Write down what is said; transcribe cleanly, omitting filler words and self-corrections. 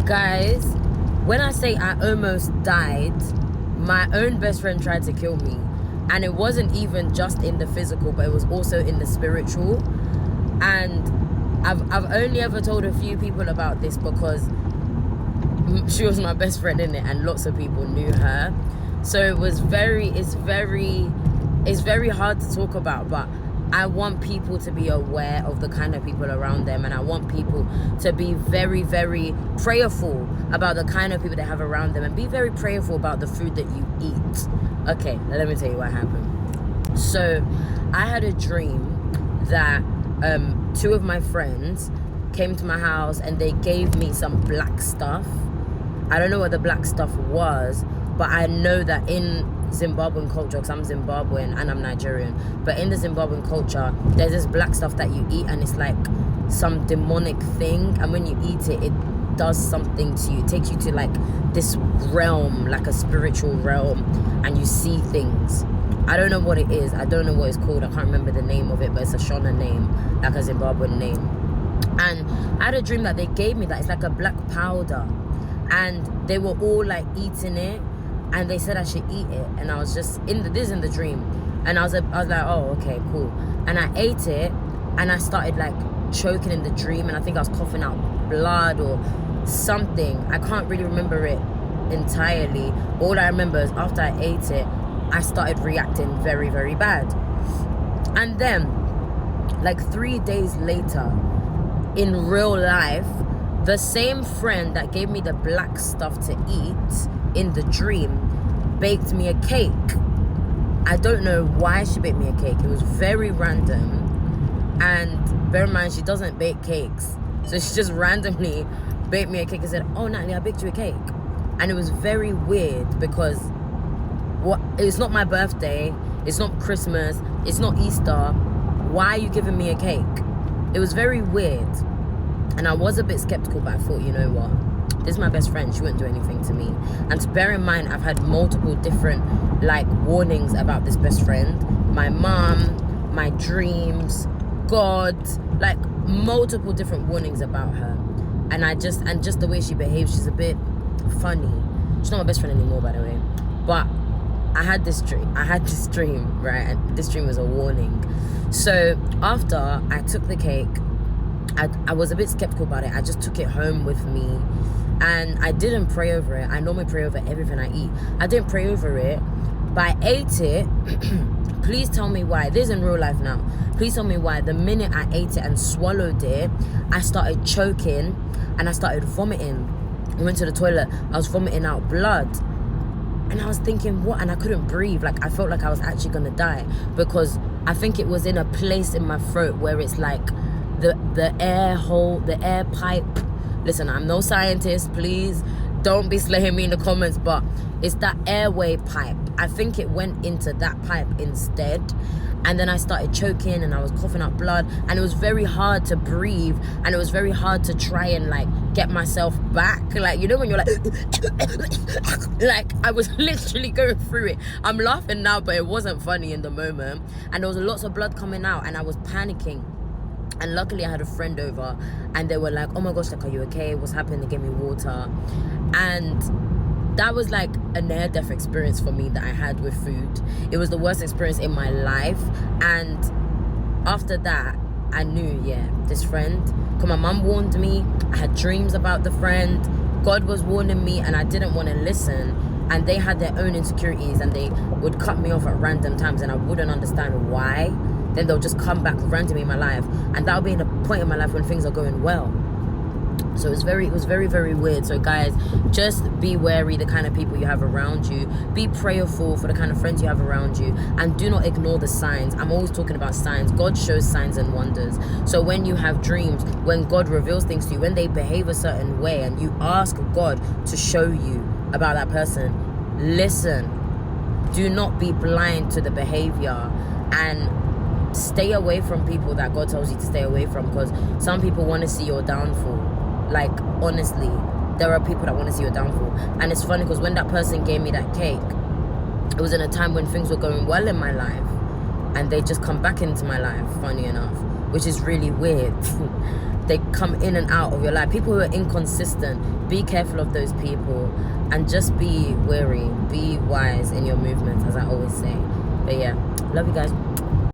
Guys, when I say I almost died, my own best friend tried to kill me. And it wasn't even just in the physical, but it was also in the spiritual. And I've only ever told a few people about this because she was my best friend in it, and lots of people knew her. So it's very hard to talk about, but I want people to be aware of the kind of people around them, and I want people to be very, very prayerful about the kind of people they have around them, and be very prayerful about the food that you eat. Okay, let me tell you what happened. So I had a dream that two of my friends came to my house and they gave me some black stuff. I don't know what the black stuff was, but I know that in Zimbabwean culture, because I'm Zimbabwean and I'm Nigerian, but in the Zimbabwean culture, there's this black stuff that you eat and it's like some demonic thing, and when you eat it, it does something to you. It takes you to like this realm, like a spiritual realm, and you see things. I don't know what it is. I don't know what it's called. I can't remember the name of it, but it's a Shona name, like a Zimbabwean name. And I had a dream that they gave me that. It's like a black powder, and they were all like eating it, and they said I should eat it, and I was just this is in the dream, and I was like, oh, okay, cool. And I ate it, and I started like choking in the dream, and I think I was coughing out blood or something. I can't really remember it entirely. All I remember is after I ate it, I started reacting very, very bad. And then like 3 days later, in real life, the same friend that gave me the black stuff to eat in the dream baked me a cake. I don't know why she baked me a cake. It was very random. And bear in mind, she doesn't bake cakes. So she just randomly baked me a cake and said, oh, Natalie, I baked you a cake. And it was very weird because it's not my birthday. It's not Christmas. It's not Easter. Why are you giving me a cake? It was very weird. And I was a bit skeptical, but I thought, you know what? This is my best friend. She wouldn't do anything to me. And to bear in mind, I've had multiple different like warnings about this best friend. My mom, my dreams, God, like multiple different warnings about her. And just the way she behaves, she's a bit funny. She's not my best friend anymore, by the way. But I had this dream, right? And this dream was a warning. So after I took the cake, I was a bit skeptical about it. I just took it home with me, and I didn't pray over it. I normally pray over everything I eat. I didn't pray over it, but I ate it. Please tell me why. This is in real life now. Please tell me why. The minute I ate it and swallowed it, I started choking and I started vomiting. I went to the toilet. I was vomiting out blood. And I was thinking, what? And I couldn't breathe. Like, I felt like I was actually going to die, because I think it was in a place in my throat where it's like the air hole, the air pipe. Listen, I'm no scientist. Please don't be slaying me in the comments, but it's that airway pipe. I think it went into that pipe instead. And then I started choking and I was coughing up blood, and it was very hard to breathe, and it was very hard to try and like get myself back. Like, you know when you're like like I was literally going through it. I'm laughing now, but it wasn't funny in the moment. And there was lots of blood coming out, and I was panicking. And luckily I had a friend over, and they were like, oh my gosh, like, are you okay? What's happened? They gave me water. And that was like a near-death experience for me that I had with food. It was the worst experience in my life. And after that, I knew, yeah, this friend, because my mum warned me. I had dreams about the friend. God was warning me, and I didn't want to listen. And they had their own insecurities, and they would cut me off at random times, and I wouldn't understand why. Then they'll just come back randomly in my life, and that'll be in a point in my life when things are going well. So it was very, very weird. So guys, just be wary the kind of people you have around you. Be prayerful for the kind of friends you have around you, and do not ignore the signs. I'm always talking about signs. God shows signs and wonders. So when you have dreams, when God reveals things to you, when they behave a certain way, and you ask God to show you about that person, listen. Do not be blind to the behavior, and stay away from people that God tells you to stay away from, because some people want to see your downfall. Like, honestly, there are people that want to see your downfall. And it's funny because when that person gave me that cake, it was in a time when things were going well in my life, and they just come back into my life, funny enough, which is really weird. they come in and out of your life. People who are inconsistent, be careful of those people, and just be wary, be wise in your movements, as I always say. But yeah, love you guys.